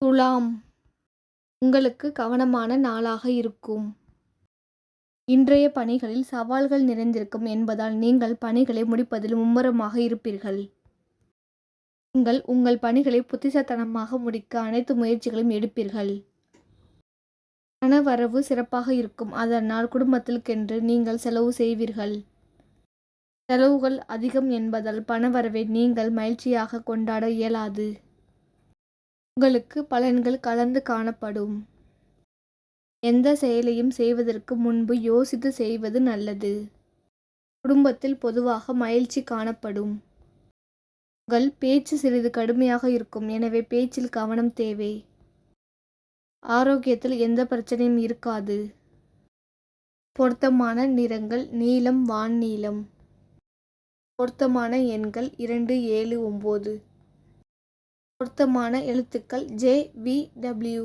துலாம். உங்களுக்கு கவனமான நாளாக இருக்கும். இன்றைய பணிகளில் சவால்கள் நிறைந்திருக்கும் என்பதால் நீங்கள் பணிகளை முடிப்பதில் மும்முரமாக இருப்பீர்கள். நீங்கள் உங்கள் பணிகளை புத்திசாலித்தனமாக முடிக்க அனைத்து முயற்சிகளையும் எடுப்பீர்கள். பணவரவு சிறப்பாக இருக்கும். அதனால் குடும்பத்திற்கென்று நீங்கள் செலவு செய்வீர்கள். செலவுகள் அதிகம் என்பதால் பணவரவை நீங்கள் மகிழ்ச்சியாக கொண்டாட இயலாது. உங்களுக்கு பலன்கள் கலந்து காணப்படும். எந்த செயலையும் செய்வதற்கு முன்பு யோசித்து செய்வது நல்லது. குடும்பத்தில் பொதுவாக மகிழ்ச்சி காணப்படும். உங்கள் பேச்சு சிறிது கடுமையாக இருக்கும். எனவே பேச்சில் கவனம் தேவை. ஆரோக்கியத்தில் எந்த பிரச்சனையும் இருக்காது. பொருத்தமான நிறங்கள் நீலம், வான்நீலம். பொருத்தமான எண்கள் 2, 7, 9. பொருத்தமான எழுத்துக்கள் JVW.